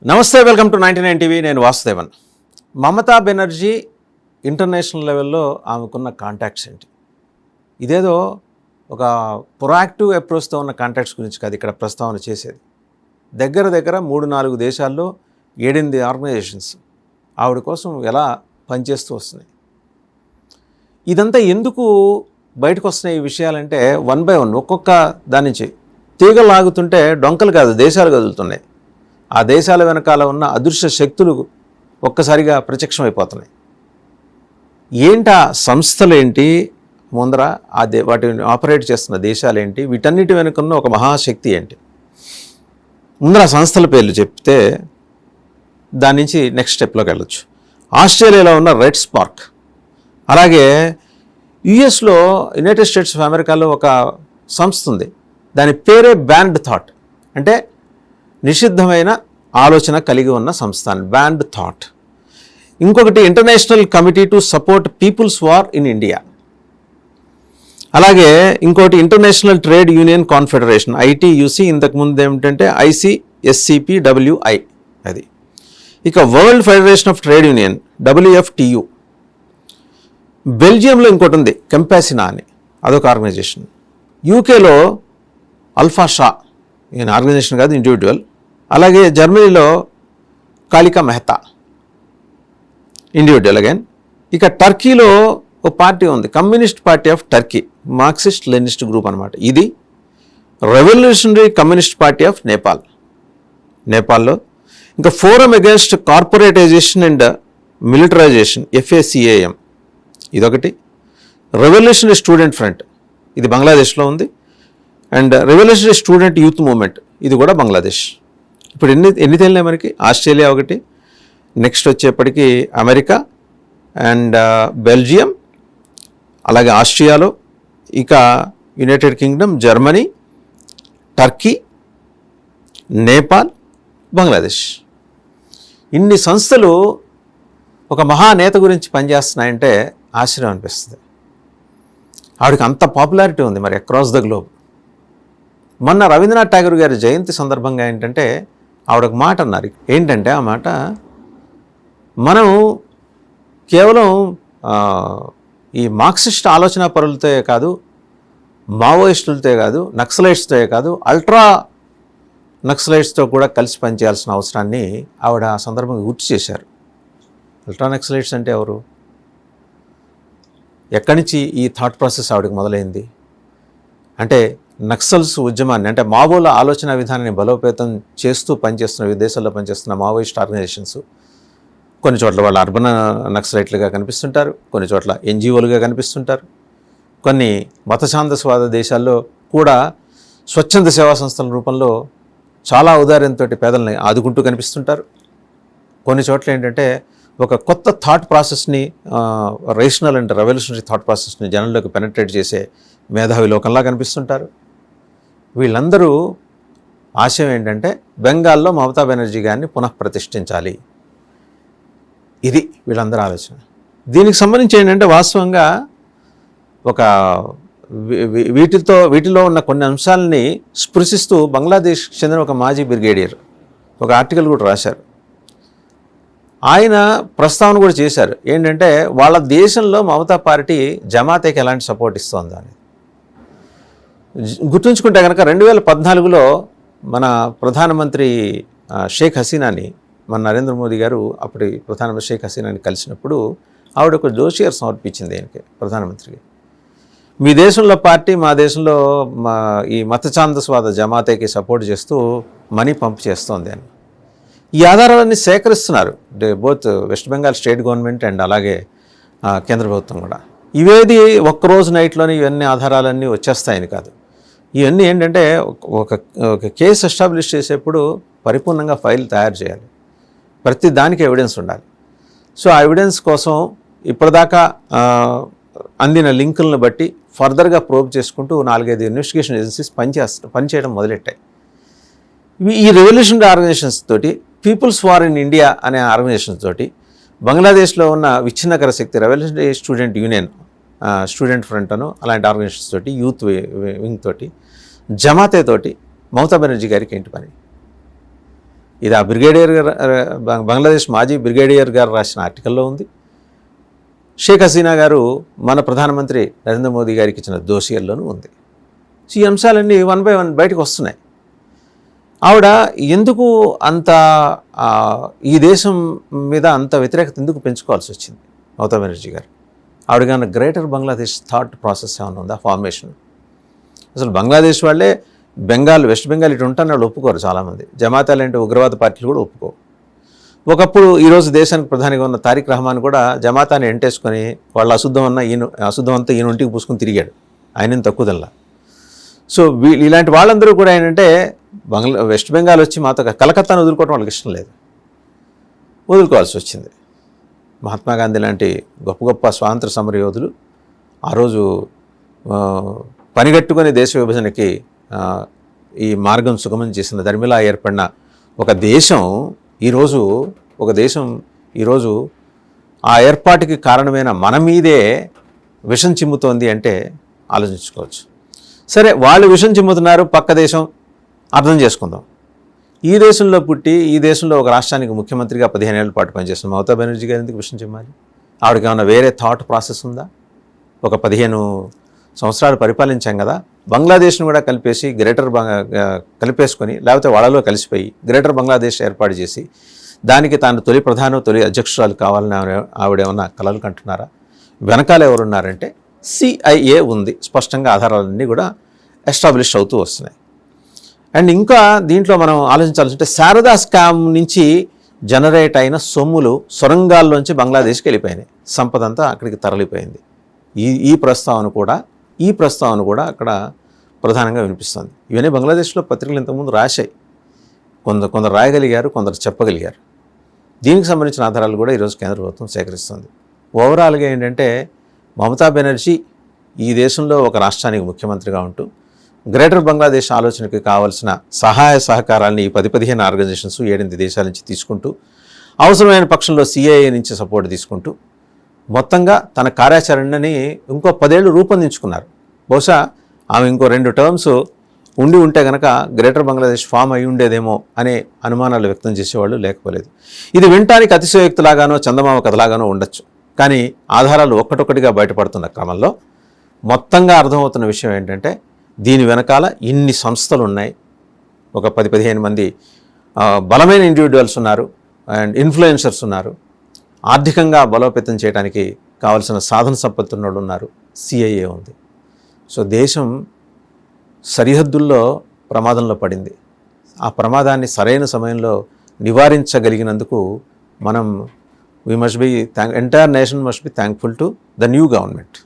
నమస్తే, welcome to 99 TV. నేను Vasudevan. Mamata Banerjee international లెవెల్లో ఆమెకున్న కాంటాక్ట్స్ ఏంటి? ఇదేదో ఒక ప్రొయాక్టివ్ అప్రోచ్తో ఉన్న కాంటాక్ట్స్ గురించి కాదు ఇక్కడ ప్రస్తావన చేసేది. దగ్గర 3-4 దేశాల్లో 7-8 ఆర్గనైజేషన్స్ ఆవిడ కోసం ఎలా పనిచేస్తూ వస్తున్నాయి. ఇదంతా ఎందుకు బయటకు వస్తున్నాయి ఈ విషయాలంటే, 1 by 1 ఒక్కొక్క దాని నుంచి తీగలు లాగుతుంటే డొంకలు కాదు దేశాలు కదులుతున్నాయి. ఆ దేశాల వెనకాల ఉన్న అదృశ్య శక్తులు ఒక్కసారిగా ప్రత్యక్షమైపోతున్నాయి. ఏంటా సంస్థలేంటి, ముందర వాటిని ఆపరేట్ చేస్తున్న దేశాలేంటి, వీటన్నిటి వెనుకున్న ఒక మహాశక్తి ఏంటి, ముందర సంస్థల పేర్లు చెప్తే దాని నుంచి నెక్స్ట్ స్టెప్లోకి వెళ్ళొచ్చు. ఆస్ట్రేలియాలో ఉన్న రెడ్ స్పార్క్, అలాగే యుఎస్లో యునైటెడ్ స్టేట్స్ ఆఫ్ అమెరికాలో ఒక సంస్థ ఉంది, దాని పేరే బ్యాండ్ థాట్, అంటే నిషిద్ధమైన ఆలోచన కలిగి ఉన్న సంస్థ, బ్యాండ్ థాట్. ఇంకొకటి international committee to support peoples war in India, అలాగే ఇంకోటి international trade union confederation ITUC, ఇంతకుముందు ఏమిటంటే ICSCPWI అది. ఇక world federation of trade union WFTU. బెల్జియంలో ఇంకోటి ఉంది కెంపాసినా అని, అదొక ఆర్గనైజేషన్. యూకేలో అల్ఫా షా, ఈయన ఆర్గనైజేషన్ కాదు ఇండివిజువల్. అలాగే జర్మనీలో కాళికా మెహతా, ఇండివిజువల్ అగైన్. ఇక టర్కీలో ఒక పార్టీ ఉంది, communist party of Turkey, Marxist Leninist group అనమాట. ఇది రెవల్యూషనరీ కమ్యూనిస్ట్ పార్టీ ఆఫ్ నేపాల్లో. ఇంకా forum against corporatisation and militarisation FACAM ఇదొకటి. రెవల్యూషనరీ స్టూడెంట్ ఫ్రంట్, ఇది బంగ్లాదేశ్లో ఉంది. And revolutionary student youth movement, ఇది కూడా బంగ్లాదేశ్. ఇప్పుడు ఎన్ని తేలినాయి మనకి? ఆస్ట్రేలియా ఒకటి, నెక్స్ట్ వచ్చేప్పటికి అమెరికా అండ్ బెల్జియం, అలాగే ఆస్ట్రియాలో, ఇక United Kingdom, Germany, Turkey, Nepal, Bangladesh. ఇన్ని సంస్థలు ఒక మహానేత గురించి పనిచేస్తున్నాయంటే ఆశ్చర్యం అనిపిస్తుంది. ఆవిడకి అంత పాపులారిటీ ఉంది మరి అక్రాస్ ద గ్లోబ్. మొన్న రవీంద్రనాథ్ ఠాగూర్ గారి జయంతి సందర్భంగా ఏంటంటే ఆవిడ ఒక మాట అన్నారు. ఏంటంటే ఆ మాట, మనం కేవలం ఈ మార్క్సిస్ట్ ఆలోచన పరులతో కాదు, మావోయిస్టులతో కాదు, నక్సలైట్స్తో కాదు, అల్ట్రా నక్సలైట్స్తో కూడా కలిసి పనిచేయాల్సిన అవసరాన్ని ఆవిడ ఆ సందర్భంగా గుర్తు చేశారు. అల్ట్రా నక్సలైట్స్ అంటే ఎవరు? ఎక్కడి నుంచి ఈ థాట్ ప్రాసెస్ ఆవిడకి మొదలైంది అంటే, నక్సల్స్ ఉద్యమాన్ని, అంటే మావోల ఆలోచన విధానాన్ని బలోపేతం చేస్తూ పనిచేస్తున్న, విదేశాల్లో పనిచేస్తున్న మావోయిస్ట్ ఆర్గనైజేషన్స్ కొన్ని చోట్ల వాళ్ళు అర్బన్ నక్సలైట్లుగా కనిపిస్తుంటారు, కొన్ని చోట్ల NGOలుగా కనిపిస్తుంటారు, కొన్ని మతఛాందస్వాద దేశాల్లో కూడా స్వచ్ఛంద సేవా సంస్థల రూపంలో చాలా ఔదార్యంతో పేదల్ని ఆదుకుంటూ కనిపిస్తుంటారు. కొన్ని చోట్ల ఏంటంటే ఒక కొత్త థాట్ ప్రాసెస్ని, రేషనల్ అండ్ రెవల్యూషనరీ థాట్ ప్రాసెస్ని జనంలోకి పెనట్రేట్ చేసే మేధావి లోకంలా కనిపిస్తుంటారు. వీళ్ళందరూ ఆశయం ఏంటంటే బెంగాల్లో మమతా బెనర్జీ గారిని పునఃప్రతిష్ఠించాలి. ఇది వీళ్ళందరూ ఆలోచన. దీనికి సంబంధించి ఏంటంటే వాస్తవంగా ఒక వీటిలో ఉన్న కొన్ని అంశాలని స్పృశిస్తూ బంగ్లాదేశ్కి చెందిన ఒక మాజీ బ్రిగేడియర్ ఒక ఆర్టికల్ కూడా రాశారు. ఆయన ప్రస్తావన కూడా చేశారు. ఏంటంటే వాళ్ళ దేశంలో మమతా పార్టీ జమాతేకి ఎలాంటి సపోర్ట్ ఇస్తోంది అని. గుర్తుంచుకుంటే కనుక 2014లో మన ప్రధానమంత్రి షేక్ హసీనాని, మన నరేంద్ర మోదీ గారు అప్పటి ప్రధానమంత్రి షేక్ హసీనాని కలిసినప్పుడు ఆవిడ ఒక జోషియర్ సమర్పించింది ఆయనకి, ప్రధానమంత్రికి. మీ దేశంలో పార్టీ మా దేశంలో ఈ మతఛాందస్వాద జమాతేకి సపోర్ట్ చేస్తూ మనీ పంప్ చేస్తోంది అని. ఈ ఆధారాలన్నీ సేకరిస్తున్నారు both West Bengal state government and అలాగే కేంద్ర ప్రభుత్వం కూడా. ఇవేది ఒక్కరోజు నైట్లోనే ఇవన్నీ ఆధారాలన్నీ వచ్చేస్తాయని కాదు. ఇవన్నీ ఏంటంటే ఒక కేసు ఎస్టాబ్లిష్ చేసేప్పుడు పరిపూర్ణంగా ఫైల్ తయారు చేయాలి, ప్రతి దానికి ఎవిడెన్స్ ఉండాలి. సో ఆ ఎవిడెన్స్ కోసం ఇప్పటిదాకా అందిన లింకులను బట్టి ఫర్దర్గా ప్రోబ్ చేసుకుంటూ 4-5 ఇన్వెస్టిగేషన్ ఏజెన్సీస్ పనిచేయడం మొదలెట్టాయి. ఈ రెవల్యూషనరీ ఆర్గనైజేషన్స్ తోటి, పీపుల్స్ వార్ ఇన్ ఇండియా అనే ఆర్గనైజేషన్స్ తోటి, బంగ్లాదేశ్లో ఉన్న విచ్ఛిన్నకర శక్తి revolutionary student union, student front అను అలాంటి ఆర్గనైజేషన్స్ తోటి, యూత్ వింగ్ తోటి, జమాతే తోటి మమతా బెనర్జీ గారికి ఏంటి పని? ఇది ఆ బ్రిగేడియర్ గారు, బంగ్లాదేశ్ మాజీ బ్రిగేడియర్ గారు రాసిన ఆర్టికల్లో ఉంది. షేక్ హసీనా గారు మన ప్రధానమంత్రి నరేంద్ర మోదీ గారికి ఇచ్చిన దోషియల్లోనూ ఉంది. సో ఈ అంశాలన్నీ 1 by 1 బయటకు వస్తున్నాయి. ఆవిడ ఎందుకు అంత ఈ దేశం మీద అంత వ్యతిరేకత ఎందుకు పెంచుకోవాల్సి వచ్చింది మమతా బెనర్జీ గారు? ఆవిడ కానీ గ్రేటర్ బంగ్లాదేశ్ థాట్ ప్రాసెస్ ఏమైనా ఉందా, ఫార్మేషన్? అసలు బంగ్లాదేశ్ వాళ్ళే వెస్ట్ బెంగాల్ ఇటు ఉంటాను వాళ్ళు ఒప్పుకోరు చాలామంది. జమాత్ లాంటి ఉగ్రవాద పార్టీలు కూడా ఒప్పుకోవు. ఒకప్పుడు ఈరోజు దేశానికి ప్రధానిగా ఉన్న తారిక్ రహమాన్ కూడా జమాతాన్ని ఎంటేసుకొని వాళ్ళ అశుద్ధం అంతా ఈయన ఒంటికి పూసుకొని తిరిగాడు. ఆయనని తక్కువదల్లా. సో ఇలాంటి వాళ్ళందరూ కూడా ఏంటంటే వెస్ట్ బెంగాల్ వచ్చి మాతో కలకత్తాను వదులుకోవడం వాళ్ళకి ఇష్టం లేదు, వదులుకోవాల్సి వచ్చింది. మహాత్మా గాంధీ లాంటి గొప్ప గొప్ప స్వాతంత్ర సమర యోధులు ఆ రోజు పనిగట్టుకొని దేశ విభజనకి ఈ మార్గం సుగమం చేసిన దరిమిలా ఏర్పడిన ఒక దేశం ఈరోజు ఆ ఏర్పాటుకి కారణమైన మన మీదే విషం చిమ్ముతోంది అంటే ఆలోచించుకోవచ్చు. సరే, వాళ్ళు విషం చిమ్ముతున్నారు, పక్క దేశం అర్థం చేసుకుందాం. ఈ దేశంలో పుట్టి ఈ దేశంలో ఒక రాష్ట్రానికి ముఖ్యమంత్రిగా 15 ఏళ్ల పాటు పనిచేస్తున్న మమతా బెనర్జీ గారు ఎందుకు విషం చిమ్మాలి? ఆవిడకి ఏమైనా వేరే థాట్ ప్రాసెస్ ఉందా? ఒక 15 సంవత్సరాలు పరిపాలించాం కదా, బంగ్లాదేశ్ను కూడా కలిపేసుకొని లేకపోతే వాళ్ళలో కలిసిపోయి గ్రేటర్ బంగ్లాదేశ్ ఏర్పాటు చేసి దానికి తాను తొలి అధ్యక్షురాలు కావాలని ఆవిడేమన్నా కలలు కంటున్నారా? వెనకాల ఎవరున్నారంటే CIA ఉంది. స్పష్టంగా ఆధారాలన్నీ కూడా ఎస్టాబ్లిష్ అవుతూ వస్తున్నాయి. అండ్ ఇంకా దీంట్లో మనం ఆలోచించాల్సింటే శారదా స్కామ్ నుంచి జనరేట్ అయిన సొమ్ములు సొరంగాల్లోంచి బంగ్లాదేశ్కి వెళ్ళిపోయినాయి, సంపద అంతా అక్కడికి తరలిపోయింది. ఈ ప్రస్తావన కూడా అక్కడ ప్రధానంగా వినిపిస్తుంది. ఇవన్నీ బంగ్లాదేశ్లో పత్రికలు ఇంతకుముందు రాశాయి, కొందరు రాయగలిగారు, కొందరు చెప్పగలిగారు. దీనికి సంబంధించిన ఆధారాలు కూడా ఈరోజు కేంద్ర ప్రభుత్వం సేకరిస్తుంది. ఓవరాల్గా ఏంటంటే మమతా బెనర్జీ ఈ దేశంలో ఒక రాష్ట్రానికి ముఖ్యమంత్రిగా ఉంటూ గ్రేటర్ బంగ్లాదేశ్ ఆలోచనకి కావాల్సిన సహాయ సహకారాన్ని ఈ 10-15 ఆర్గనైజేషన్స్ 7 దేశాల నుంచి తీసుకుంటూ, అవసరమైన పక్షంలో CIA నుంచి సపోర్ట్ తీసుకుంటూ మొత్తంగా తన కార్యాచరణని ఇంకో 10 ఏళ్ళు రూపొందించుకున్నారు. బహుశా ఆమె ఇంకో 2 టర్మ్స్ ఉంటే కనుక గ్రేటర్ బంగ్లాదేశ్ ఫామ్ అయి ఉండేదేమో అనే అనుమానాలు వ్యక్తం చేసేవాళ్ళు లేకపోలేదు. ఇది వినటానికి అతిశయోక్తిలాగానో చందమామ కథలాగానో ఉండొచ్చు, కానీ ఆధారాలు ఒక్కటొక్కటిగా బయటపడుతున్న క్రమంలో మొత్తంగా అర్థమవుతున్న విషయం ఏంటంటే దీని వెనకాల ఇన్ని సంస్థలు ఉన్నాయి, ఒక 10-15 మంది బలమైన ఇండివిజువల్స్ ఉన్నారు అండ్ ఇన్ఫ్లుయెన్సర్స్ ఉన్నారు, ఆర్థికంగా బలోపేతం చేయడానికి కావలసిన సాధన సంపత్తి ఉన్నోళ్ళు ఉన్నారు, CIA ఉంది. సో దేశం సరిహద్దుల్లో ప్రమాదంలో పడింది. ఆ ప్రమాదాన్ని సరైన సమయంలో నివారించగలిగినందుకు మనం entire nation must be thankful to the new government.